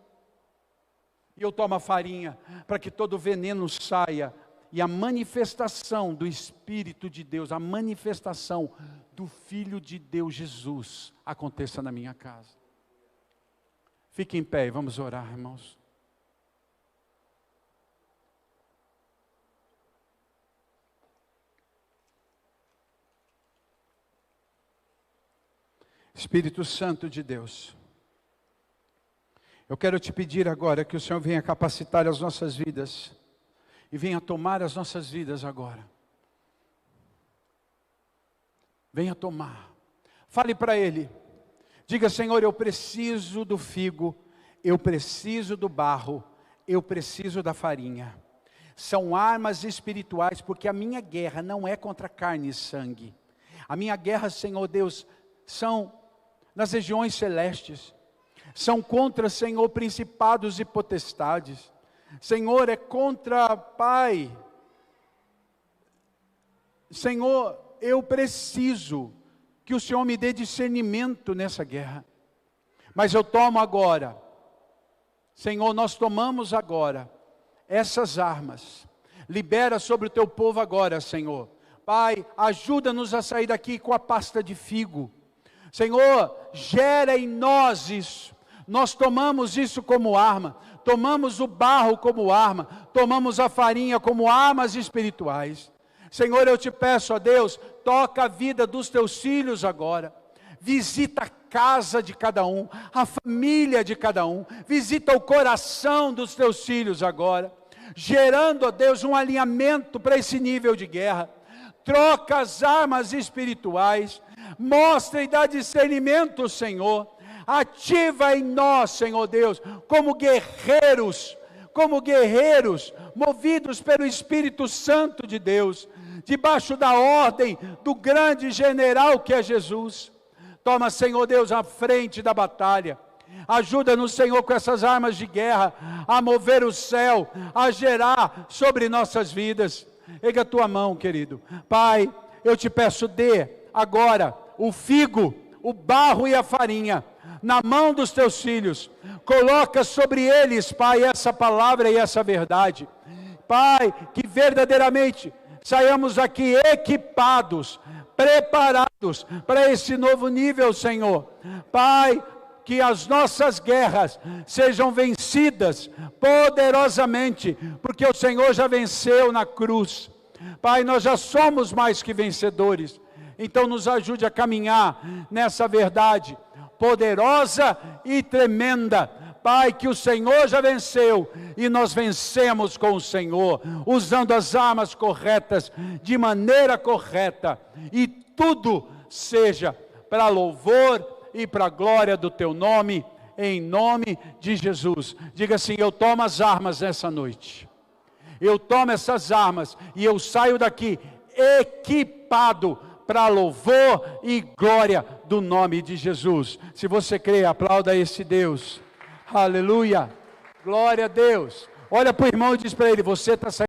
E eu tomo a farinha para que todo veneno saia, e a manifestação do Espírito de Deus, a manifestação do Filho de Deus Jesus aconteça na minha casa. Fique em pé e vamos orar, irmãos. Espírito Santo de Deus, eu quero te pedir agora que o Senhor venha capacitar as nossas vidas e venha tomar as nossas vidas agora. Venha tomar. Fale para Ele. Diga: Senhor, eu preciso do figo, eu preciso do barro, eu preciso da farinha. São armas espirituais, porque a minha guerra não é contra carne e sangue. A minha guerra, Senhor Deus, são nas regiões celestes, são contra, Senhor, principados e potestades. Senhor, é contra, Pai. Senhor, eu preciso que o Senhor me dê discernimento nessa guerra. Mas eu tomo agora, Senhor, nós tomamos agora essas armas. Libera sobre o teu povo agora, Senhor. Pai, ajuda-nos a sair daqui com a pasta de figo. Senhor, gera em nós isso. Nós tomamos isso como arma, tomamos o barro como arma, tomamos a farinha como armas espirituais. Senhor, eu te peço, ó Deus, toca a vida dos teus filhos agora. Visita a casa de cada um, a família de cada um. Visita o coração dos teus filhos agora, gerando, ó Deus, um alinhamento para esse nível de guerra. Troca as armas espirituais, mostra e dá discernimento, Senhor. Ativa em nós, Senhor Deus, como guerreiros, movidos pelo Espírito Santo de Deus, debaixo da ordem do grande general que é Jesus. Toma, Senhor Deus, a frente da batalha. Ajuda-nos, Senhor, com essas armas de guerra, a mover o céu, a gerar sobre nossas vidas. Erga a tua mão, querido. Pai, eu te peço, dê agora o figo, o barro e a farinha na mão dos teus filhos. Coloca sobre eles, Pai, essa palavra e essa verdade. Pai, que verdadeiramente saiamos aqui equipados, preparados para esse novo nível, Senhor. Pai, que as nossas guerras sejam vencidas poderosamente, porque o Senhor já venceu na cruz. Pai, nós já somos mais que vencedores. Então nos ajude a caminhar nessa verdade poderosa e tremenda. Pai, que o Senhor já venceu e nós vencemos com o Senhor, usando as armas corretas, de maneira correta, e tudo seja para louvor e para a glória do teu nome, em nome de Jesus. Diga assim: eu tomo as armas nessa noite, eu tomo essas armas e eu saio daqui equipado para louvor e glória do nome de Jesus. Se você crê, aplauda esse Deus. Aleluia, glória a Deus. Olha para o irmão e diz para ele: você está saindo